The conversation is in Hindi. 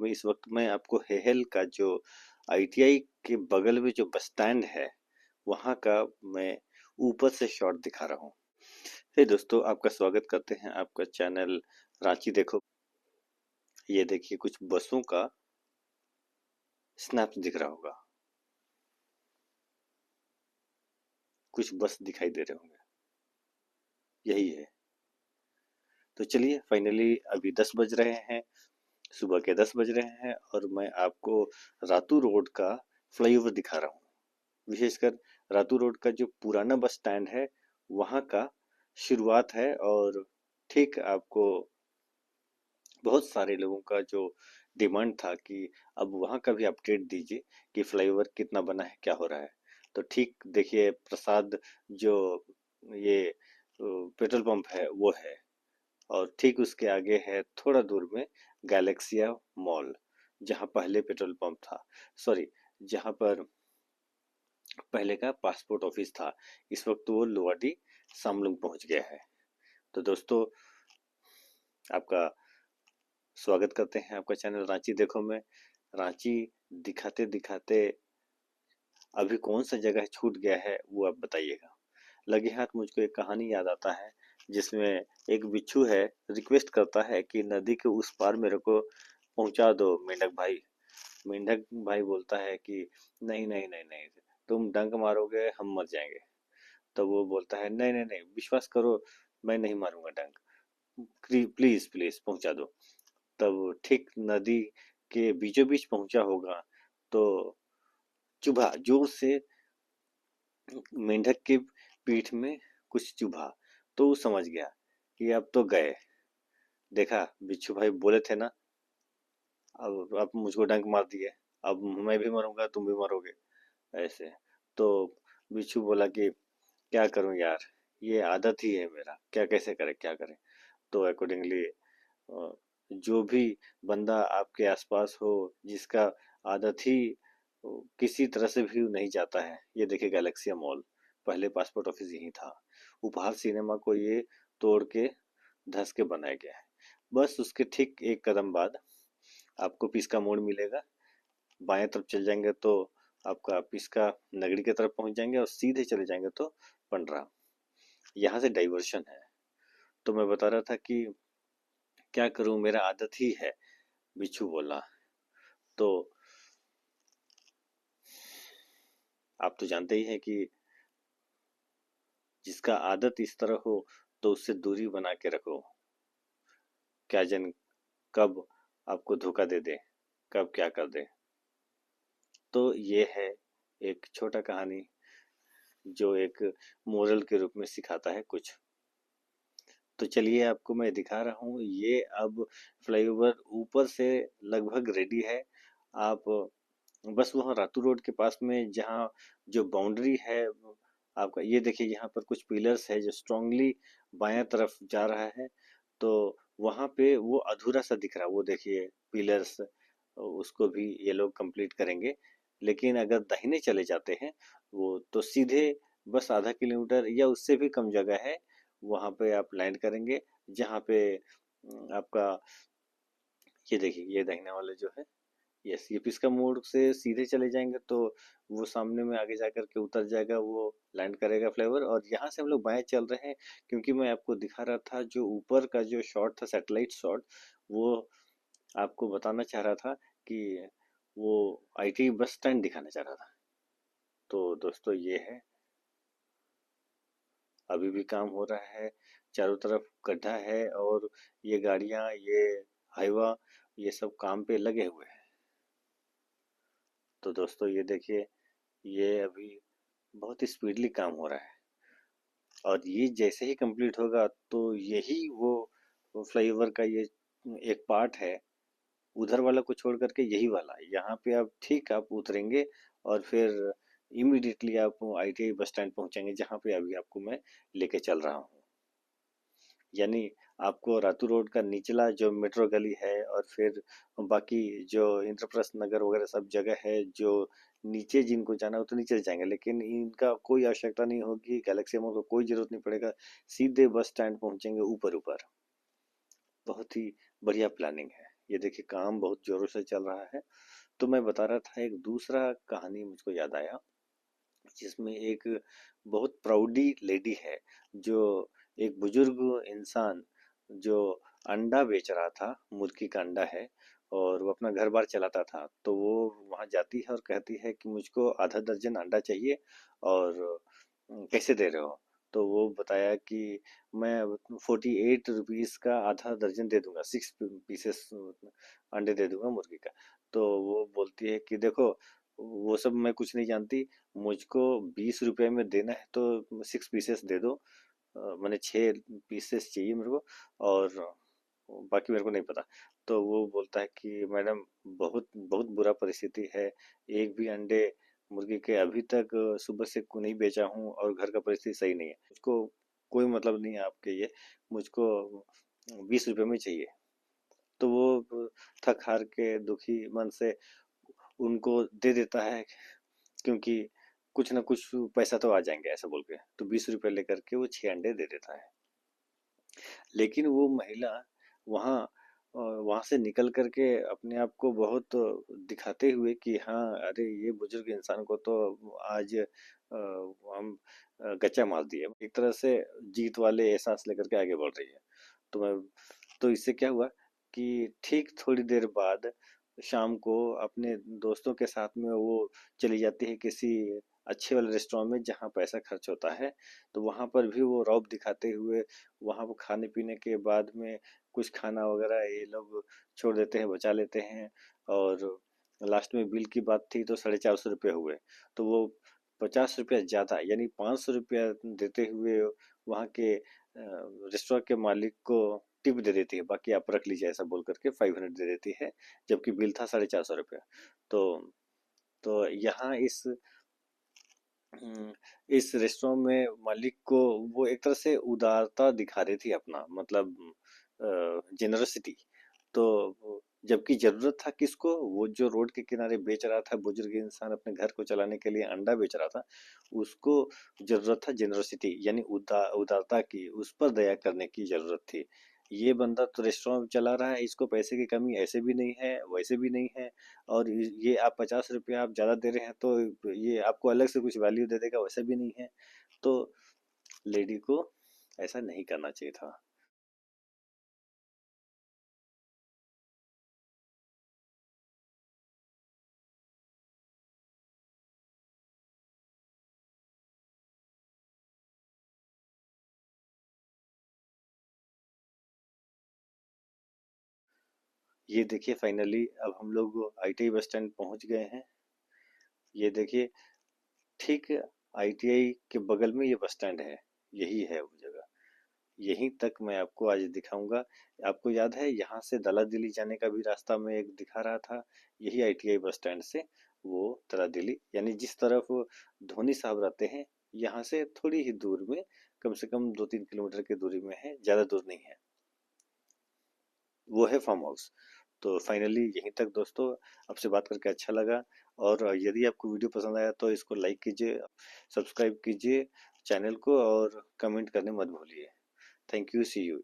में इस वक्त मैं आपको हेहल का जो आईटीआई के बगल में जो बस स्टैंड है वहाँ का मैं ऊपर से शॉट दिखा रहा हूँ। हे दोस्तों, आपका स्वागत करते हैं आपका चैनल रांची देखो। ये देखिए कुछ बसों का स्नैप दिख रहा होगा, कुछ बस दिखाई दे रहे होंगे, यही है। तो चलिए फाइनली अभी 10 बज रहे हैं, सुबह के 10 बज रहे हैं और मैं आपको रातू रोड का फ्लाईओवर दिखा रहा हूँ। विशेषकर रातू रोड का जो पुराना बस स्टैंड है वहाँ का शुरुआत है और ठीक आपको बहुत सारे लोगों का जो डिमांड था कि अब वहाँ का भी अपडेट दीजिए कि फ्लाईओवर कितना बना है, क्या हो रहा है। तो ठीक देखिए प्रसाद जो ये पेट्रोल पंप है वो है और ठीक उसके आगे है थोड़ा दूर में गैलेक्सिया मॉल, जहाँ पहले पेट्रोल पंप था, सॉरी, जहाँ पर पहले का पासपोर्ट ऑफिस था। इस वक्त वो लोहाटी सामलुंग पहुंच गया है। तो दोस्तों, आपका स्वागत करते हैं आपका चैनल रांची देखो में। रांची दिखाते दिखाते अभी कौन सा जगह छूट गया है वो आप बताइएगा। लगे हाथ मुझको एक कहानी याद आता है जिसमें एक बिच्छू है, रिक्वेस्ट करता है कि नदी के उस पार मेरे को पहुंचा दो मेंढक भाई। मेंढक भाई बोलता है कि नहीं नहीं नहीं नहीं, तुम डंक मारोगे हम मर जाएंगे। तो वो बोलता है नहीं नहीं नहीं, विश्वास करो, मैं नहीं मारूंगा डंक, प्लीज प्लीज पहुंचा दो। तब ठीक नदी के बीचों बीच पहुंचा होगा तो चुभा जोर से मेंढक के पीठ में कुछ चुभा, तो वो समझ गया कि अब तो गए। देखा, बिच्छू भाई बोले थे ना, अब मुझको डंक मार दिए, अब मैं भी मरूंगा तुम भी मरोगे ऐसे। तो बिच्छू बोला कि क्या करूं यार, ये आदत ही है मेरा, क्या कैसे करें क्या करें। तो अकॉर्डिंगली जो भी बंदा आपके आसपास हो जिसका आदत ही किसी तरह से भी नहीं जाता है, ये देखिए गैलेक्सिया मॉल, पहले पासपोर्ट ऑफिस यही था। उपहार सिनेमा को ये तोड़ के धस के बनाया गया है। बस उसके ठीक एक कदम बाद आपको पिस्का मोड़ मिलेगा, बाएं तरफ चल जाएंगे तो आपका पिस्का नगरी की तरफ पहुंच जाएंगे और सीधे चले जाएंगे तो पंडरा, यहाँ से डाइवर्शन है। तो मैं बता रहा था कि क्या करूं, मेरा आदत ही है, बिच्छू बोला। तो आप तो जानते ही हैं कि जिसका आदत इस तरह हो तो उससे दूरी बना के रखो, क्या जन कब आपको धोखा दे दे, कब क्या कर दे। तो ये है एक छोटा कहानी जो एक मोरल के रूप में सिखाता है कुछ। तो चलिए आपको मैं दिखा रहा हूँ, ये अब फ्लाईओवर ऊपर से लगभग रेडी है। आप बस वहाँ रातू रोड के पास में जहाँ जो बाउंड्री है आपका, ये देखिए यहाँ पर कुछ पिलर्स है जो स्ट्रांगली बायां तरफ जा रहा है। तो वहाँ पे वो अधूरा सा दिख रहा है, वो देखिए पिलर्स, उसको भी ये लोग कंप्लीट करेंगे। लेकिन अगर दाहिने चले जाते हैं वो तो सीधे बस आधा किलोमीटर या उससे भी कम जगह है, वहाँ पे आप लैंड करेंगे, जहाँ पे आपका ये देखिए ये दाहिने वाले जो है, यस, ये पिस्का मोड़ से सीधे चले जाएंगे तो वो सामने में आगे जाकर के उतर जाएगा, वो लैंड करेगा फ्लाईओवर। और यहाँ से हम लोग बाएं चल रहे हैं क्योंकि मैं आपको दिखा रहा था जो ऊपर का जो शॉट था, सैटेलाइट शॉट, वो आपको बताना चाह रहा था कि वो आईटी बस स्टैंड दिखाना चाह रहा था। तो दोस्तों ये है, अभी भी काम हो रहा है, चारों तरफ गड्ढा है और ये गाड़ियां, ये हाईवा, ये सब काम पे लगे हुए हैं। तो दोस्तों ये देखिए, ये अभी बहुत स्पीडली काम हो रहा है और ये जैसे ही कंप्लीट होगा तो यही वो फ्लाईओवर का ये एक पार्ट है, उधर वाला को छोड़ करके यही वाला, यहाँ पे आप ठीक आप उतरेंगे और फिर इमीडिएटली आप आईटीआई बस स्टैंड पहुंचेंगे जहाँ पे अभी आपको मैं लेके चल रहा हूँ। यानी आपको रातू रोड का निचला जो मेट्रो गली है और फिर बाकी जो इंद्रप्रस्थ नगर वगैरह सब जगह है जो नीचे जिनको जाना हो तो नीचे जाएंगे, लेकिन इनका कोई आवश्यकता नहीं होगी, गैलेक्सी मॉल को कोई जरूरत नहीं पड़ेगा, सीधे बस स्टैंड पहुंचेंगे ऊपर ऊपर। बहुत ही बढ़िया प्लानिंग है। ये देखिए काम बहुत जोरों से चल रहा है। तो मैं बता रहा था एक दूसरा कहानी मुझको याद आया, जिसमें एक बहुत प्राउडी लेडी है, जो एक बुजुर्ग इंसान जो अंडा बेच रहा था, मुर्गी का अंडा है, और वो अपना घर बार चलाता था। तो वो वहां जाती है और कहती है कि मुझको आधा दर्जन अंडा चाहिए, और कैसे दे रहे हो? तो वो बताया कि मैं 48 रुपीज का आधा दर्जन दे दूंगा, 6 पीसेस अंडे दे दूंगा मुर्गी का। तो वो बोलती है कि देखो, वो सब मैं कुछ नहीं जानती, मुझको 20 रुपए में देना है तो 6 पीसेस दे दो। मैंने 6 पीसेस चाहिए मेरे को, और बाकी मेरे को नहीं पता। तो वो बोलता है कि मैडम, बहुत बहुत बुरा परिस्थिति है, एक भी अंडे मुर्गी के अभी तक सुबह से को नहीं बेचा हूँ, और घर का परिस्थिति सही नहीं है, मुझको कोई मतलब नहीं है आपके ये, मुझको 20 रुपए में चाहिए। तो वो थक हार के दुखी मन से उनको दे देता है, क्योंकि कुछ ना कुछ पैसा तो आ जाएंगे ऐसा बोल के, तो 20 रुपए लेकर के वो 6 अंडे दे देता है। लेकिन वो महिला वहाँ वहां से निकल करके अपने आप को बहुत दिखाते हुए कि हाँ, अरे ये बुजुर्ग इंसान को तो आज हम गच्चा मार दिए, एक तरह से जीत वाले एहसास लेकर के आगे बढ़ रही है। तो मैं तो इससे क्या हुआ कि ठीक थोड़ी देर बाद शाम को अपने दोस्तों के साथ में वो चली जाती है किसी अच्छे वाले रेस्टोरेंट में, जहाँ पैसा खर्च होता है। तो वहां पर भी वो रौब दिखाते हुए, वहां पर खाने पीने के बाद में कुछ खाना वगैरह ये लोग छोड़ देते हैं, बचा लेते हैं। और लास्ट में बिल की बात थी तो 450 रुपये हुए। तो वो 50 रुपया ज्यादा, यानी 500 रुपया देते हुए वहाँ के रेस्टोरेंट के मालिक को टिप दे देती है, बाकी आप रख लीजिए ऐसा बोल करके 500 दे देती है, जबकि बिल था 450 रुपया। तो यहाँ हम्म, इस रेस्टोरेंट में मालिक को वो एक तरह से उदारता दिखा रही थी, अपना मतलब जेनरसिटी। तो जबकि जरूरत था किसको, वो जो रोड के किनारे बेच रहा था बुजुर्ग इंसान, अपने घर को चलाने के लिए अंडा बेच रहा था, उसको जरूरत था जेनरसिटी, यानी उदारता की, उस पर दया करने की जरूरत थी। ये बंदा तो रेस्टोरेंट चला रहा है, इसको पैसे की कमी ऐसे भी नहीं है, वैसे भी नहीं है, और ये आप 50 रुपया आप ज्यादा दे रहे हैं तो ये आपको अलग से कुछ वैल्यू दे देगा, वैसा भी नहीं है। तो लेडी को ऐसा नहीं करना चाहिए था। ये देखिए फाइनली अब हम लोग आईटीआई बस स्टैंड पहुंच गए हैं। ये देखिए, ठीक आईटीआई के बगल में ये बस स्टैंड है, यही है वो जगह। यहीं तक मैं आपको आज दिखाऊंगा। आपको याद है यहाँ से दला दिल्ली जाने का भी रास्ता मैं एक दिखा रहा था, यही आईटीआई बस स्टैंड से वो दला दिल्ली, यानी जिस तरफ धोनी साहब रहते हैं, यहाँ से थोड़ी ही दूर में, कम से कम 2-3 किलोमीटर की दूरी में है, ज्यादा दूर नहीं है। वो है फार्म हाउस। तो फाइनली यहीं तक दोस्तों, आपसे बात करके अच्छा लगा। और यदि आपको वीडियो पसंद आया तो इसको लाइक कीजिए, सब्सक्राइब कीजिए चैनल को, और कमेंट करने मत भूलिए। Thank you, see you.